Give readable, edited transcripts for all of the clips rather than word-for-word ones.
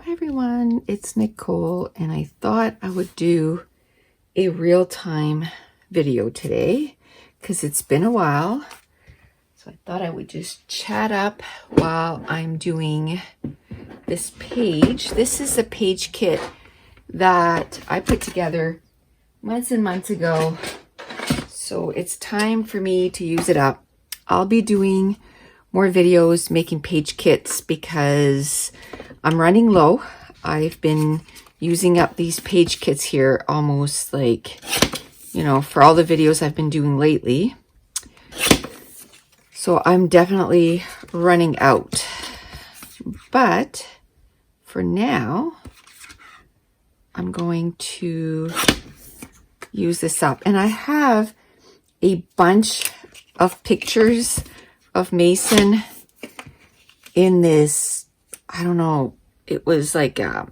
Hi everyone, it's Nicole, and I thought I would do a real-time video today because it's been a while. So I thought I would just chat up while I'm doing this page. This is a page kit that I put together months and months ago. So it's time for me to use it up. I'll be doing more videos making page kits because I'm running low. I've been using up these page kits here almost like, you know, for all the videos I've been doing lately. So I'm definitely running out. But for now, I'm going to use this up. And I have a bunch of pictures of Mason in this, I don't know, it was like a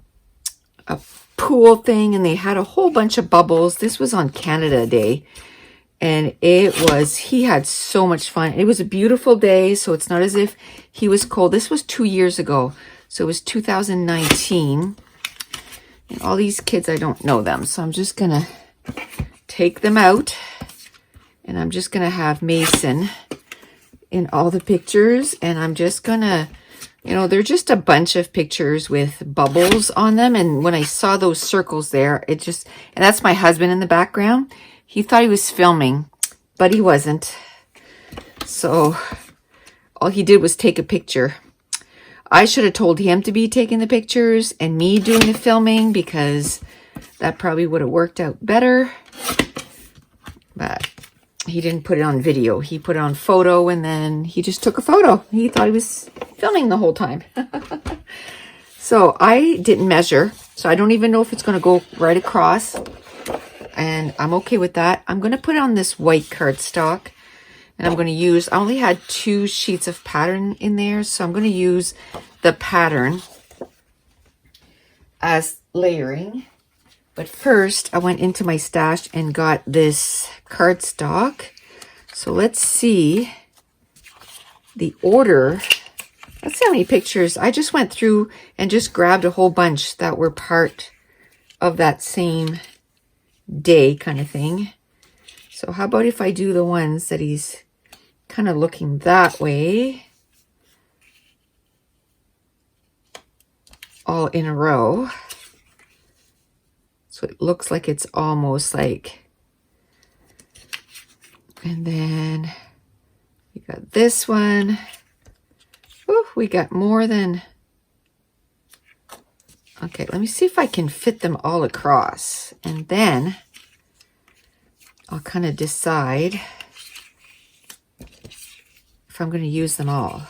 pool thing, and they had a whole bunch of bubbles. This was on Canada Day, and he had so much fun. It was a beautiful day, so it's not as if he was cold. This was 2 years ago, so it was 2019. And all these kids, I don't know them, so I'm just gonna take them out, and I'm just gonna have Mason in all the pictures, and I'm just gonna, you know, they're just a bunch of pictures with bubbles on them. And when I saw those circles there, it just, and that's my husband in the background. He thought he was filming, but he wasn't. So all he did was take a picture. I should have told him to be taking the pictures and me doing the filming, because that probably would have worked out better. But he didn't put it on video. He put it on photo, and then he just took a photo. He thought he was filming the whole time. So I didn't measure, so I don't even know if it's going to go right across, and I'm okay with that. I'm going to put it on this white cardstock, and I'm going to use, I only had 2 sheets of pattern in there, so I'm going to use the pattern as layering. But first, I went into my stash and got this cardstock. So let's see the order. Let's see how many pictures. I just went through and just grabbed a whole bunch that were part of that same day kind of thing. So how about if I do the ones that he's kind of looking that way, all in a row. So it looks like it's almost like, and then we got this one. Ooh, we got more than, okay, let me see if I can fit them all across. And then I'll kind of decide if I'm going to use them all.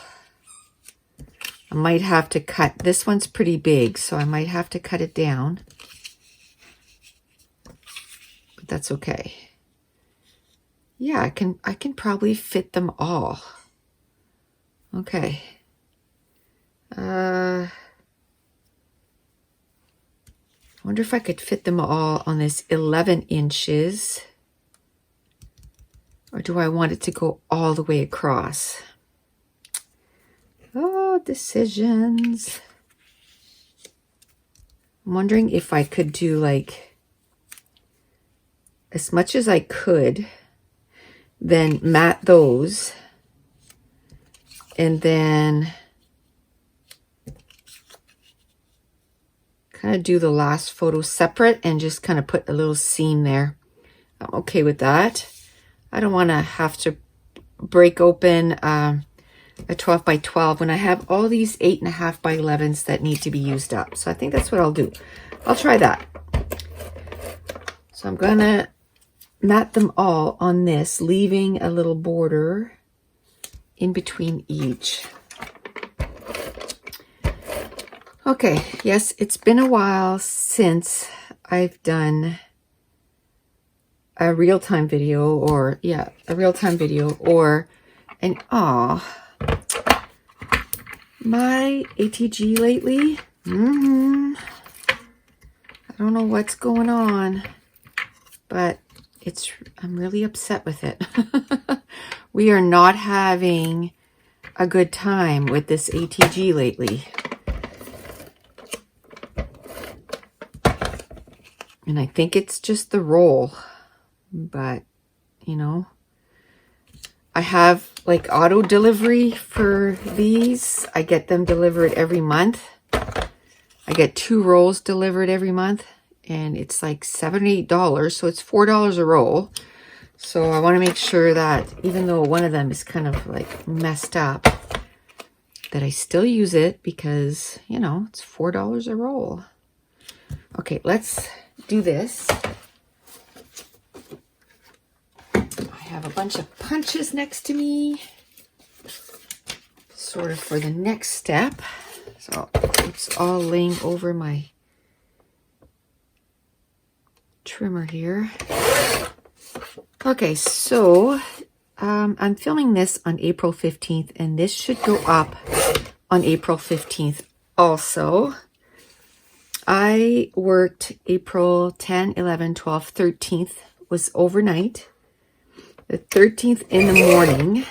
I might have to cut, this one's pretty big, so I might have to cut it down. That's okay. Yeah, I can probably fit them all. Okay. I wonder if I could fit them all on this 11 inches. Or do I want it to go all the way across? Oh, decisions. I'm wondering if I could do like, as much as I could, then mat those, and then kind of do the last photo separate and just kind of put a little seam there. I'm okay with that. I don't want to have to break open a 12 by 12 when I have all these 8.5 by 11s that need to be used up. So I think that's what I'll do. I'll try that. So I'm gonna mat them all on this, leaving a little border in between each. Okay, yes, it's been a while since I've done a real-time video, or yeah, a real-time video, or an, my ATG lately. I don't know what's going on, but I'm really upset with it. We are not having a good time with this ATG lately. And I think it's just the roll, but you know, I have like auto delivery for these. I get them delivered every month. I get 2 rolls delivered every month, and it's like $7 or $8, so it's $4 a roll. So I want to make sure that even though one of them is kind of like messed up, that I still use it because, you know, it's $4 a roll. Okay, let's do this. I have a bunch of punches next to me, sort of for the next step. So it's all laying over my trimmer here. Okay, so I'm filming this on April 15th, and this should go up on April 15th also. I worked April 10, 11, 12, 13th was overnight. The 13th in the morning,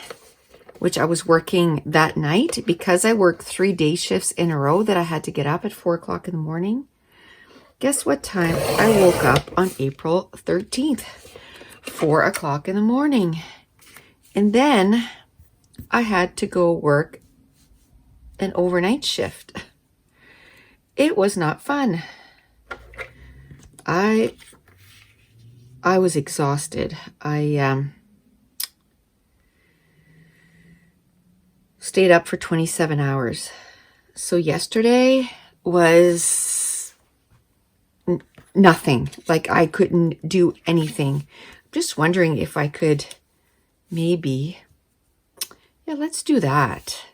which I was working that night because I worked 3 day shifts in a row that I had to get up at 4 o'clock in the morning. Guess what time I woke up on April 13th? 4 o'clock in the morning. And then I had to go work an overnight shift. It was not fun. I was exhausted. I stayed up for 27 hours. So yesterday was nothing. Like I couldn't do anything. I'm just wondering if I could maybe, yeah, let's do that.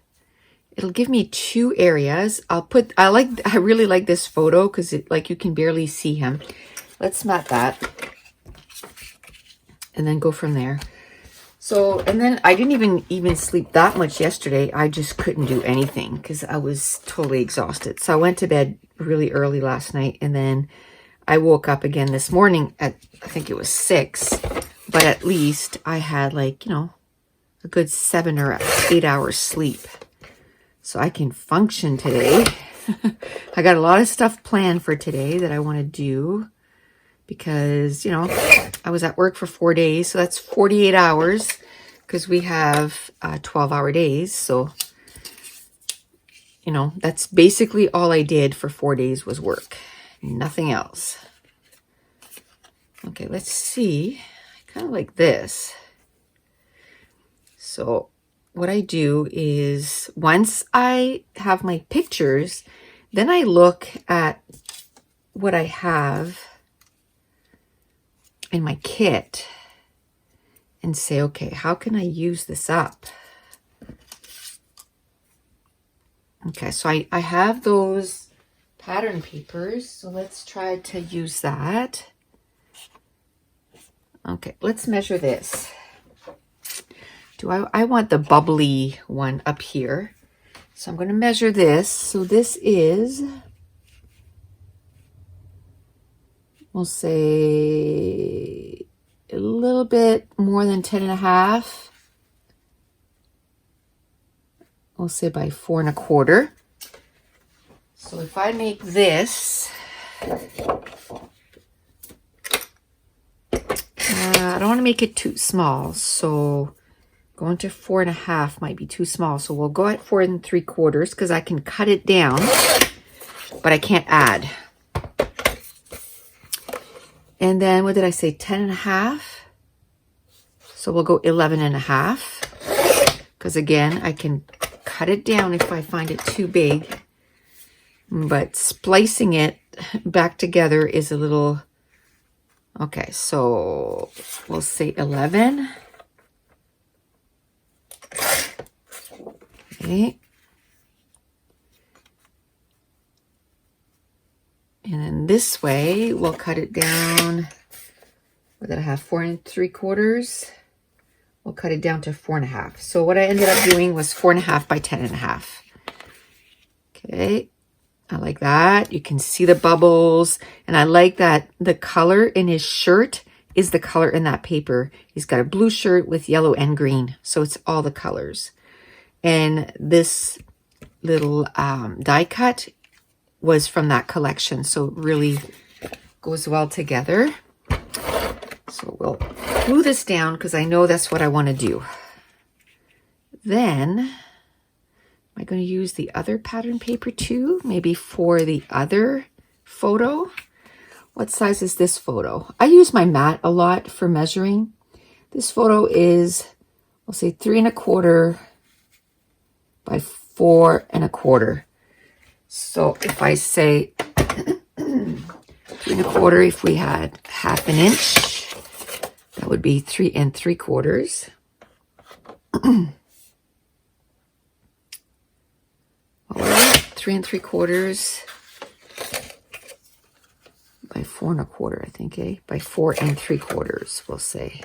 It'll give me 2 areas. I really like this photo because it, like, you can barely see him. Let's mat that and then go from there. So, and then I didn't even sleep that much yesterday. I just couldn't do anything because I was totally exhausted. So I went to bed really early last night, and then I woke up again this morning at, I think it was 6, but at least I had, like, you know, a good 7 or 8 hours sleep. So I can function today. I got a lot of stuff planned for today that I want to do because, you know, I was at work for 4 days. So that's 48 hours because we have 12-hour days. So, you know, that's basically all I did for 4 days was work. Nothing else. Okay, let's see. I kind of like this. So what I do is once I have my pictures, then I look at what I have in my kit and say, okay, how can I use this up? Okay, so I have those pattern papers, so let's try to use that. Okay, let's measure this. I want the bubbly one up here. So I'm going to measure this. So this is, we'll say a little bit more than 10.5. We'll say by 4 1/4. So if I make this, I don't want to make it too small. So going to 4 1/2 might be too small. So we'll go at 4 3/4 because I can cut it down, but I can't add. And then what did I say? 10.5. So we'll go 11.5 because again, I can cut it down if I find it too big, but splicing it back together is a little, okay, so we'll say 11. Okay. And then this way, we'll cut it down. What did I have? 4 3/4. We'll cut it down to 4 1/2. So what I ended up doing was 4 1/2 by 10.5. Okay. I like that. You can see the bubbles. And I like that the color in his shirt is the color in that paper. He's got a blue shirt with yellow and green. So it's all the colors. And this little die cut was from that collection. So really goes well together. So we'll glue this down because I know that's what I want to do. Then, am I going to use the other pattern paper too? Maybe for the other photo? What size is this photo? I use my mat a lot for measuring. This photo is, I'll say 3 1/4 by 4 1/4. So if I say 3 1/4, if we had 1/2 inch, that would be 3 3/4. What was it? 3 3/4 by 4 1/4, I think, eh? By 4 3/4, we'll say.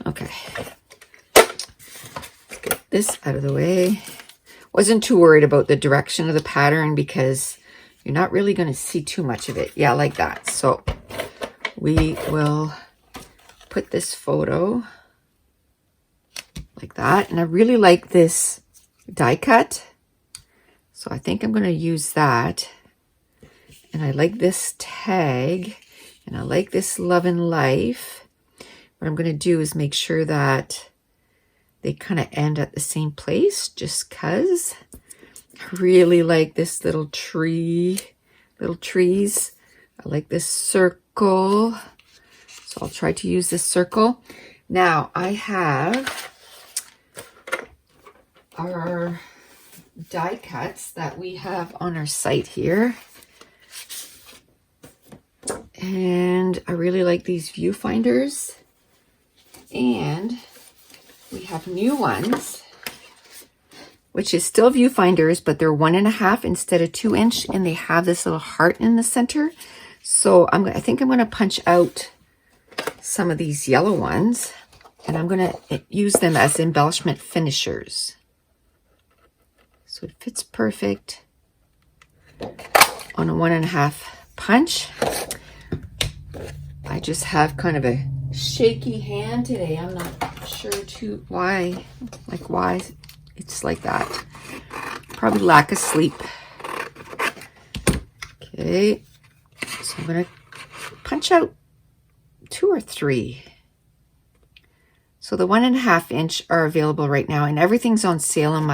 Okay. Let's get this out of the way. Wasn't too worried about the direction of the pattern because you're not really going to see too much of it. Yeah, like that. So we will put this photo like that. And I really like this die cut. So I think I'm going to use that. And I like this tag. And I like this Love and Life. What I'm going to do is make sure that they kind of end at the same place, just because I really like this little tree, little trees. I like this circle. So I'll try to use this circle. Now I have our die cuts that we have on our site here. And I really like these viewfinders. And we have new ones, which is still viewfinders, but they're 1 1/2 instead of 2 inch, and they have this little heart in the center. So I think I'm going to punch out some of these yellow ones, and I'm going to use them as embellishment finishers. So it fits perfect on a 1 1/2 punch. I just have kind of a shaky hand today. I'm not sure why it's like that. Probably lack of sleep. Okay, so I'm gonna punch out 2 or 3. So the 1 1/2 inch are available right now, and everything's on sale in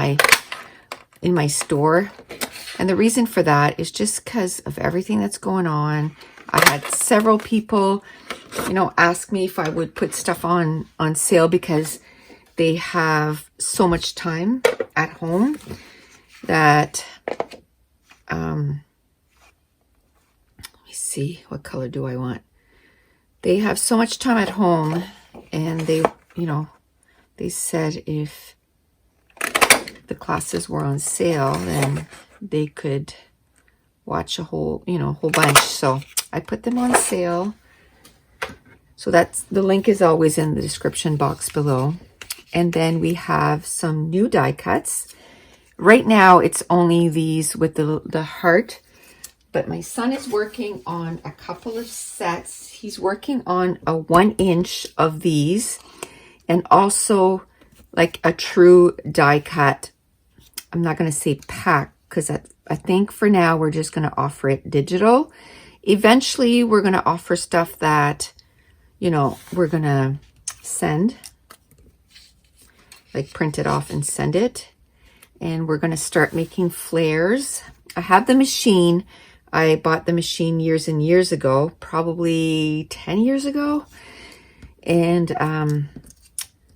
my store. And the reason for that is just because of everything that's going on. I had several people, ask me if I would put stuff on sale because they have so much time at home that, let me see, what color do I want? They have so much time at home, and they said if the classes were on sale, then they could watch a whole bunch. So I put them on sale. So the link is always in the description box below. And then we have some new die cuts. Right now it's only these with the heart, but my son is working on a couple of sets. He's working on a 1 inch of these, and also like a true die cut. I'm not going to say pack because I think for now we're just going to offer it digital. Eventually we're going to offer stuff that, we're going to send, like print it off and send it. And we're going to start making flares. I have the machine. I bought the machine years and years ago, probably 10 years ago. And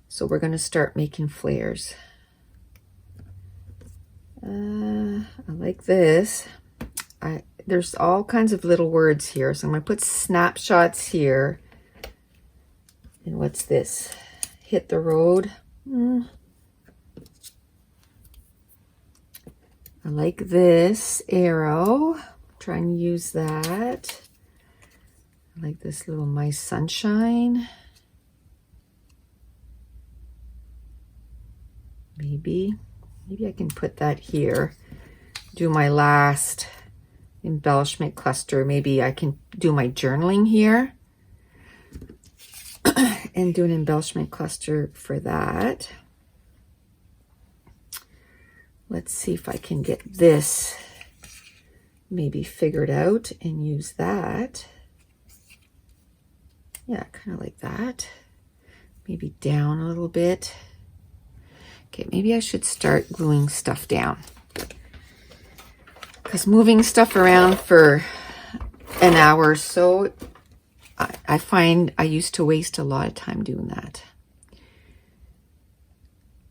so we're going to start making flares. I like this. There's all kinds of little words here. So I'm going to put snapshots here. And what's this? Hit the road. I like this arrow. Try and use that. I like this little My Sunshine. Maybe I can put that here. Do my last embellishment cluster. Maybe I can do my journaling here and do an embellishment cluster for that. Let's see if I can get this maybe figure it out and use that. Yeah, kind of like that. Maybe down a little bit. Okay, maybe I should start gluing stuff down. Because moving stuff around for an hour or so, I find I used to waste a lot of time doing that.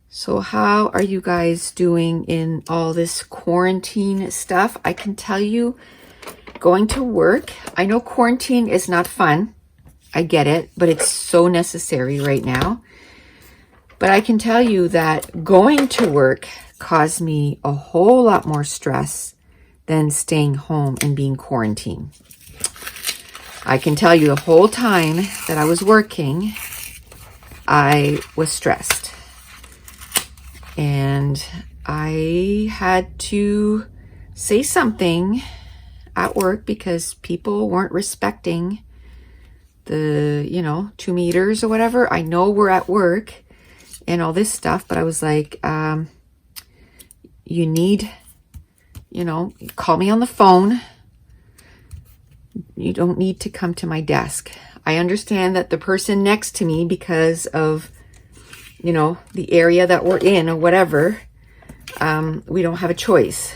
So how are you guys doing in all this quarantine stuff? I can tell you, going to work, I know quarantine is not fun. I get it, but it's so necessary right now. But I can tell you that going to work caused me a whole lot more stress than staying home and being quarantined. I can tell you the whole time that I was working, I was stressed. And I had to say something at work because people weren't respecting the, 2 meters or whatever. I know we're at work and all this stuff, but I was like, you need, call me on the phone. You don't need to come to my desk. I understand that the person next to me, because of, the area that we're in or whatever, we don't have a choice.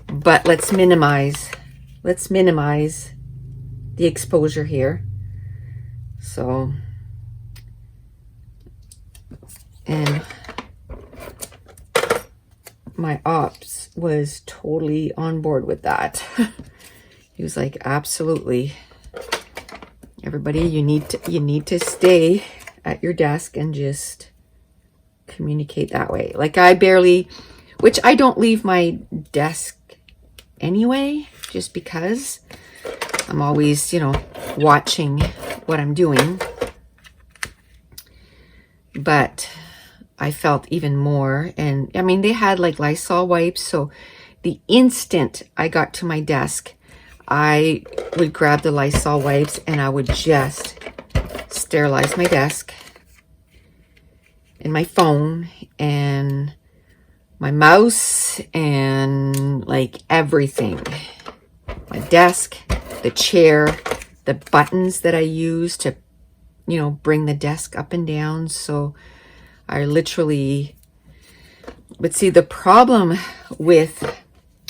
But let's minimize the exposure here. So, and my ops was totally on board with that. He was like, absolutely. Everybody, you need to stay at your desk and just communicate that way. Like which I don't leave my desk anyway, just because I'm always, watching what I'm doing. But I felt even more. And I mean, they had like Lysol wipes. So the instant I got to my desk, I would grab the Lysol wipes and I would just sterilize my desk and my phone and my mouse and like everything. My desk, the chair, the buttons that I use to, bring the desk up and down. So I literally, but see, the problem with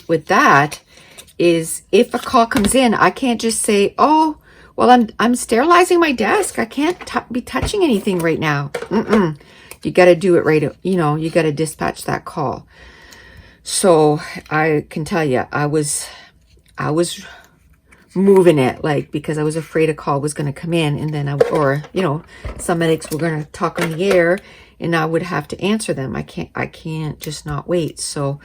that is if a call comes in, I can't just say, oh, well, I'm sterilizing my desk. I can't be touching anything right now. You got to do it right. You got to dispatch that call. So I can tell you, I was moving it, like, because I was afraid a call was going to come in, and then some medics were going to talk on the air and I would have to answer them. I can't just not wait. So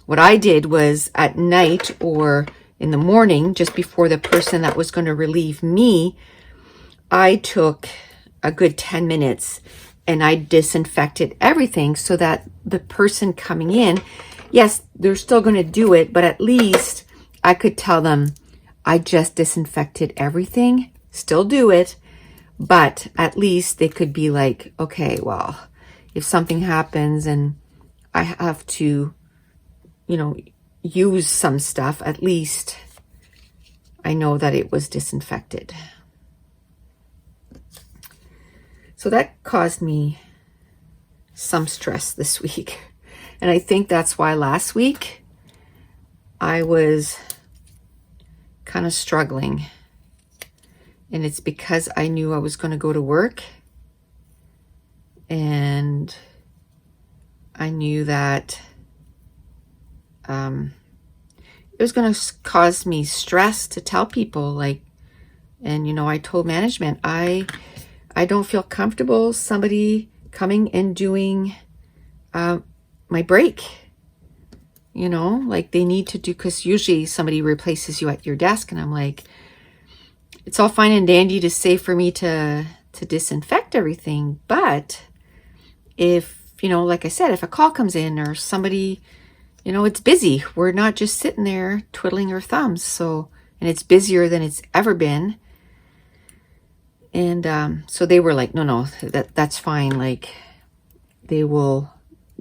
what I did was at night or in the morning, just before the person that was going to relieve me, I took a good 10 minutes and I disinfected everything so that the person coming in, yes, they're still going to do it, but at least I could tell them I just disinfected everything, still do it, but at least they could be like, okay, well, if something happens and I have to, use some stuff, at least I know that it was disinfected. So that caused me some stress this week. And I think that's why last week I was kind of struggling. And it's because I knew I was going to go to work. And I knew that it was going to cause me stress to tell people, like, and I told management, I don't feel comfortable somebody coming and doing my break. Like they need to do, because usually somebody replaces you at your desk, and I'm like, it's all fine and dandy to say for me to disinfect everything, but if like I said, if a call comes in or somebody, it's busy, we're not just sitting there twiddling our thumbs. So, and it's busier than it's ever been. And so they were like, no, that's fine. Like they will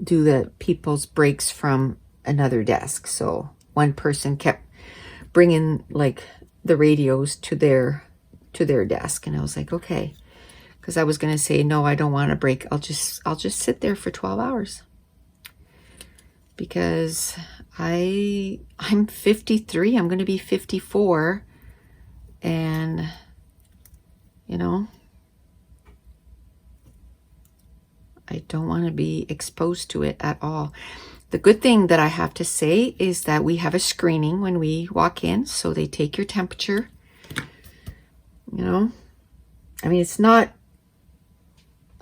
do the people's breaks from another desk. So one person kept bringing like the radios to their desk. And I was like, okay, because I was going to say, no, I don't want a break. I'll just sit there for 12 hours because I'm 53. I'm going to be 54. And, you know, I don't want to be exposed to it at all. The good thing that I have to say is that we have a screening when we walk in. So they take your temperature, you know. I mean, it's not,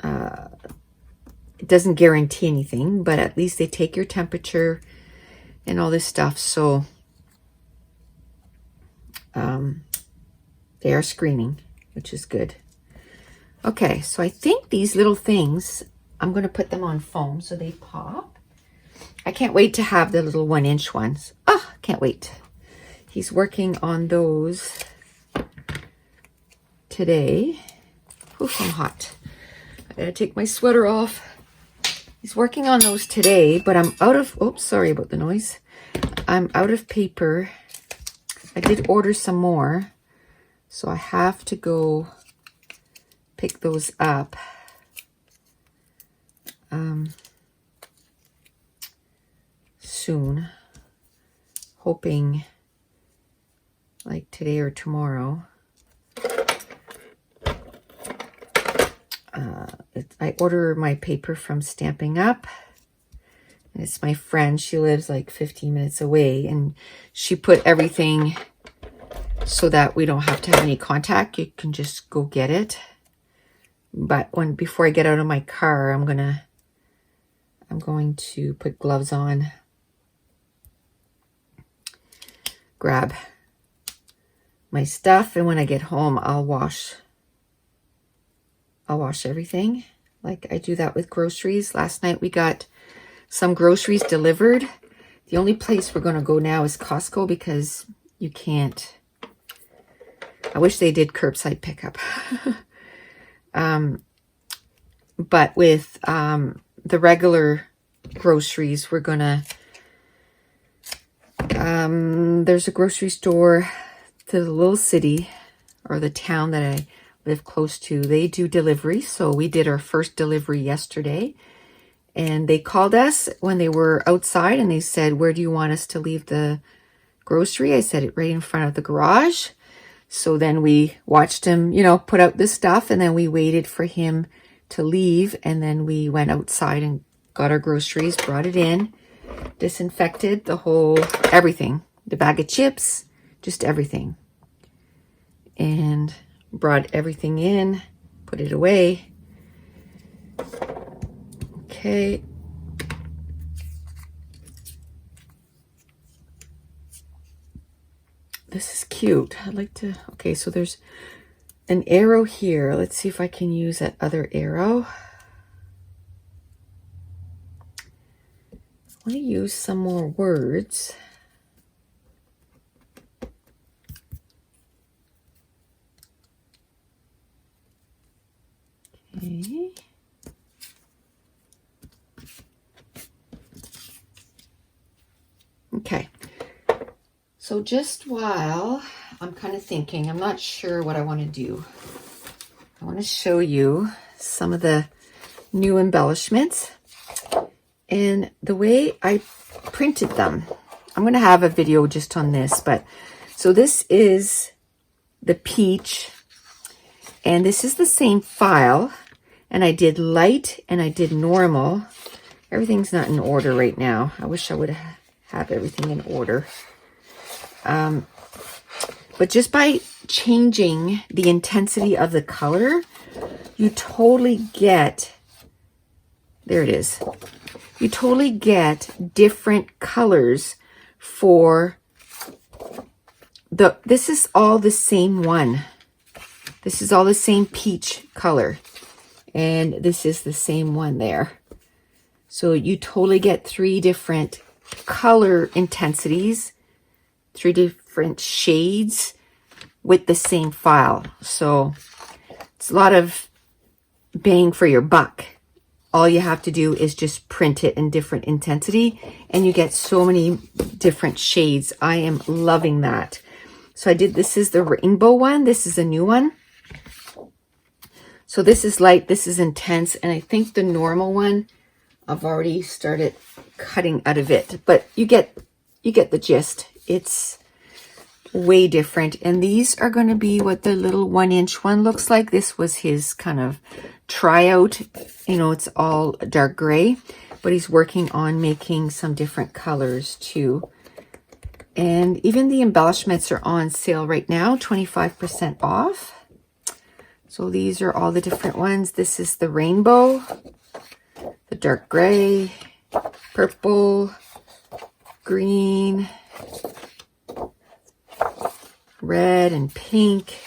it doesn't guarantee anything, but at least they take your temperature and all this stuff. So they are screening, which is good. Okay, so I think these little things, I'm going to put them on foam so they pop. I can't wait to have the little 1-inch ones. Oh, can't wait. He's working on those today. Oof, I'm hot. I gotta take my sweater off. He's working on those today, but I'm out of, oops, sorry about the noise. I'm out of paper. I did order some more, so I have to go pick those up. Soon, hoping like today or tomorrow. I order my paper from Stamping Up, and it's my friend. She lives like 15 minutes away, and she put everything so that we don't have to have any contact. You can just go get it. But before I get out of my car, I'm going to put gloves on, grab my stuff, and when I get home, I'll wash everything. Like I do that with groceries. Last night we got some groceries delivered. The only place we're going to go now is Costco because you can't. I wish they did curbside pickup. But with the regular groceries, we're gonna there's a grocery store to the little city or the town that I live close to. They do delivery, so we did our first delivery yesterday, and they called us when they were outside and they said, where do you want us to leave the grocery? I said it right in front of the garage. So then we watched him, you know, put out the stuff, and then we waited for him to leave, and then we went outside and got our groceries, brought it in, disinfected the whole, everything, the bag of chips, just everything, and brought everything in, put it away. Okay. This is cute. I'd like to, okay, so there's an arrow here. Let's see if I can use that other arrow. I want to use some more words. Okay. Okay. So just while I'm kind of thinking, I'm not sure what I want to do. I want to show you some of the new embellishments and the way I printed them. I'm going to have a video just on this, but so this is the peach, and this is the same file, and I did light and I did normal. Everything's not in order right now. I wish I would have everything in order. But just by changing the intensity of the color, you totally get, there it is. You totally get different colors for this is all the same one. This is all the same peach color. And this is the same one there. So you totally get 3 different color intensities, 3 different shades with the same file. So it's a lot of bang for your buck. All you have to do is just print it in different intensity, and you get so many different shades. I am loving that. So I did, this is the rainbow one. This is a new one. So this is light, this is intense, and I think the normal one, I've already started cutting out of it, but you get the gist. It's way different. And these are going to be what the little 1-inch one looks like. This was his kind of tryout. You know, it's all dark gray, but he's working on making some different colors too. And even the embellishments are on sale right now, 25% off. So these are all the different ones. This is the rainbow, the dark gray, purple, green, red and pink,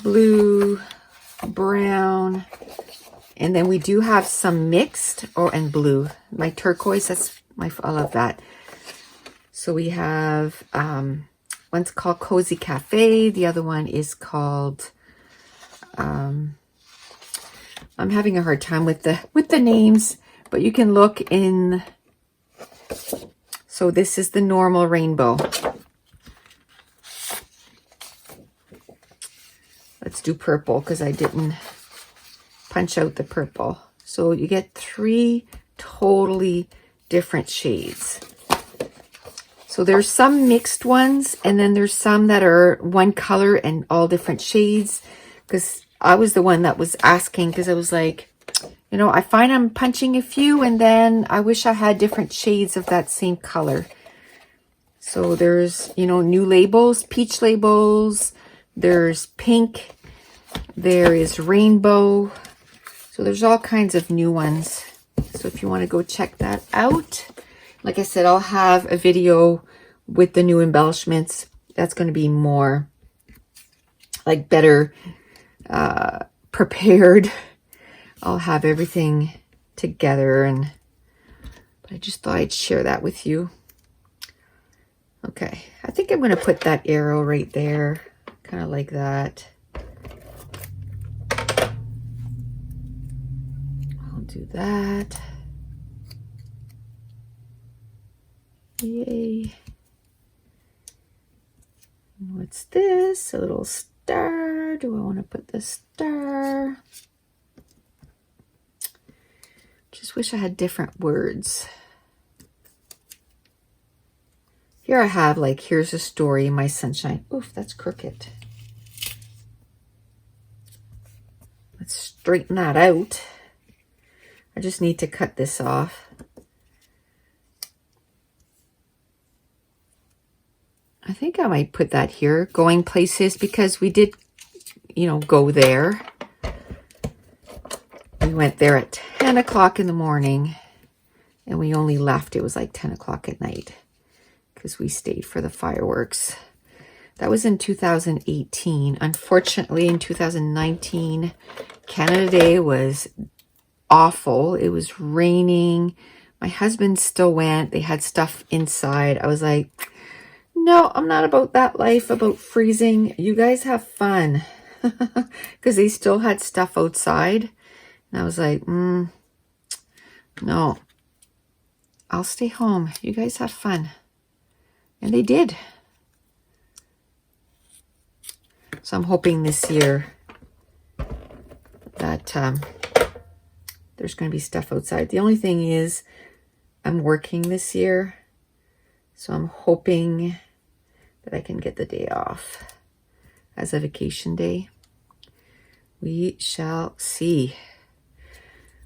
blue, brown, and then we do have some mixed, and blue. My turquoise, I love that. So we have, one's called Cozy Cafe. The other one is called, I'm having a hard time with the names, but you can look in. So this is the normal rainbow. Let's do purple because I didn't punch out the purple. So you get 3 totally different shades. So there's some mixed ones, and then there's some that are one color and all different shades, because I was the one that was asking, because I was like, you know, I find I'm punching a few and then I wish I had different shades of that same color. So there's, you know, new labels, peach labels, there's pink, there is rainbow. So there's all kinds of new ones. So if you want to go check that out, like I said, I'll have a video with the new embellishments. That's going to be more like better prepared. I'll have everything together, but I just thought I'd share that with you. Okay, I think I'm going to put that arrow right there, kind of like that. I'll do that. Yay. What's this? A little star. Do I want to put the star? Just wish I had different words. Here I have, like, here's a story, my sunshine. Oof, that's crooked. Let's straighten that out. I just need to cut this off. I think I might put that here, going places, because we did, you know, go there. We went there at 10 o'clock in the morning, and we only left, it was like 10 o'clock at night, because we stayed for the fireworks. That was in 2018. Unfortunately, in 2019, Canada Day was awful. It was raining. My husband still went. They had stuff inside. I was like, no, I'm not about that life, about freezing. You guys have fun. Because they still had stuff outside. And I was like, no, I'll stay home. You guys have fun. And they did. So I'm hoping this year that there's going to be stuff outside. The only thing is I'm working this year. So I'm hoping that I can get the day off as a vacation day. We shall see.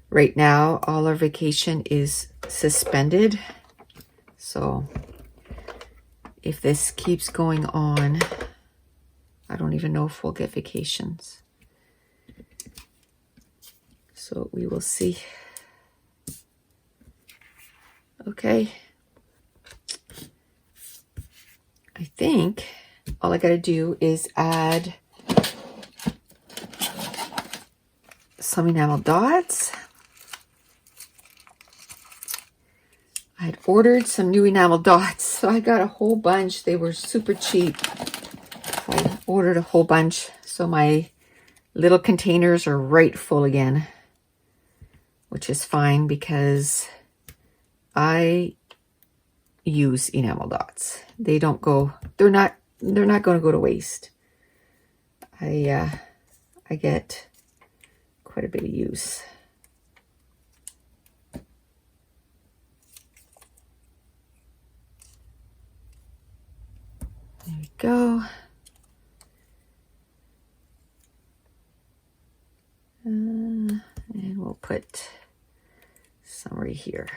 Right now, all our vacation is suspended. So if this keeps going on, I don't even know if we'll get vacations. So we will see. Okay. I think all I got to do is add some enamel dots. I had ordered some new enamel dots, so I got a whole bunch. They were super cheap. I ordered a whole bunch, so my little containers are right full again, which is fine because I use enamel dots. They don't go, they're not they're not going to go to waste. I get quite a bit of use. There we go. And we'll put some right here.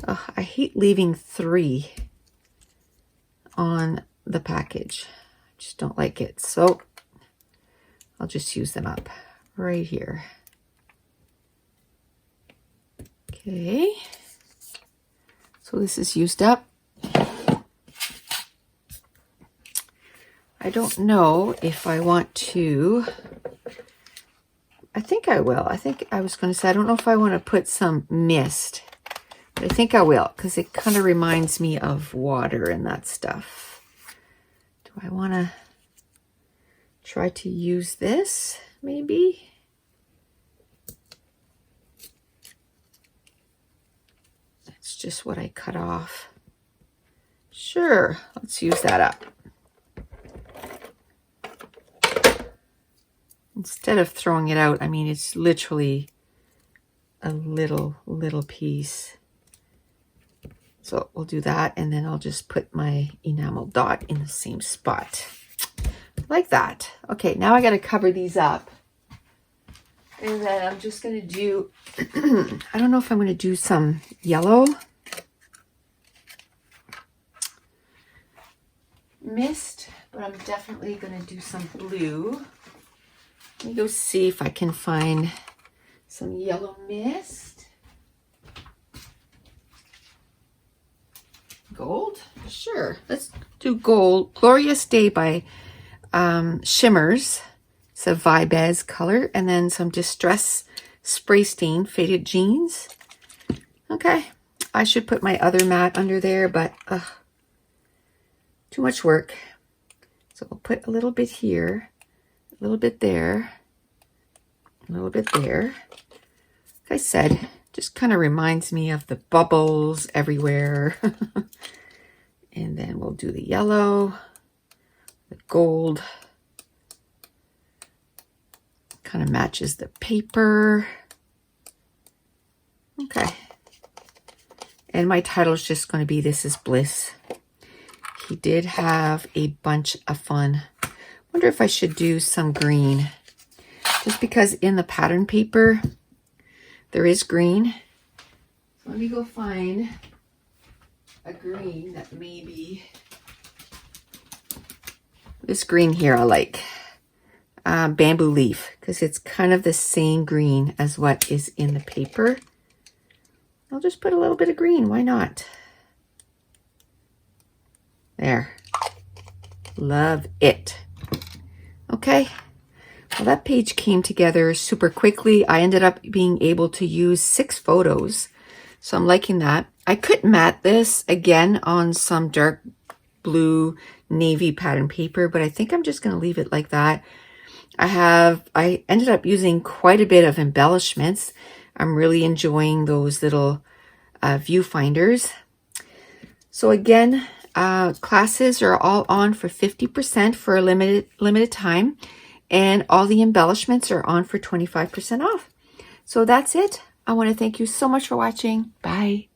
Oh, I hate leaving 3 on the package. I just don't like it. So I'll just use them up right here. Okay. So this is used up. I don't know if I want to. I think I will. I think I was going to say, I don't know if I want to put some mist. But I think I will, because it kind of reminds me of water and that stuff. Do I want to try to use this, maybe? That's just what I cut off. Sure, let's use that up. Instead of throwing it out, I mean, it's literally a little piece. So we'll do that, and then I'll just put my enamel dot in the same spot. Like that. Okay, now I got to cover these up. And then I'm just going to do, I don't know if I'm going to do some yellow mist, but I'm definitely going to do some blue. Let me go see if I can find some yellow mist. Gold? Sure. Let's do gold. Glorious Day by Shimmers. It's a Vibez color. And then some Distress Spray Stain Faded Jeans. Okay. I should put my other mat under there, but too much work. So we'll put a little bit here. A little bit there, a little bit there. Like I said, just kind of reminds me of the bubbles everywhere. And then we'll do the yellow, the gold. Kind of matches the paper. Okay. And my title is just going to be This is Bliss. He did have a bunch of fun. Wonder if I should do some green, just because in the pattern paper there is green. So let me go find a green that maybe, this green here I like, bamboo leaf, because it's kind of the same green as what is in the paper. I'll just put a little bit of green, why not? There, love it. Okay, well, that page came together super quickly. I ended up being able to use 6 photos, so I'm liking that. I could mat this again on some dark blue navy pattern paper, but I think I'm just going to leave it like that. I ended up using quite a bit of embellishments. I'm really enjoying those little viewfinders. So again, classes are all on for 50% for a limited time, and all the embellishments are on for 25% off. So that's it. I want to thank you so much for watching. Bye.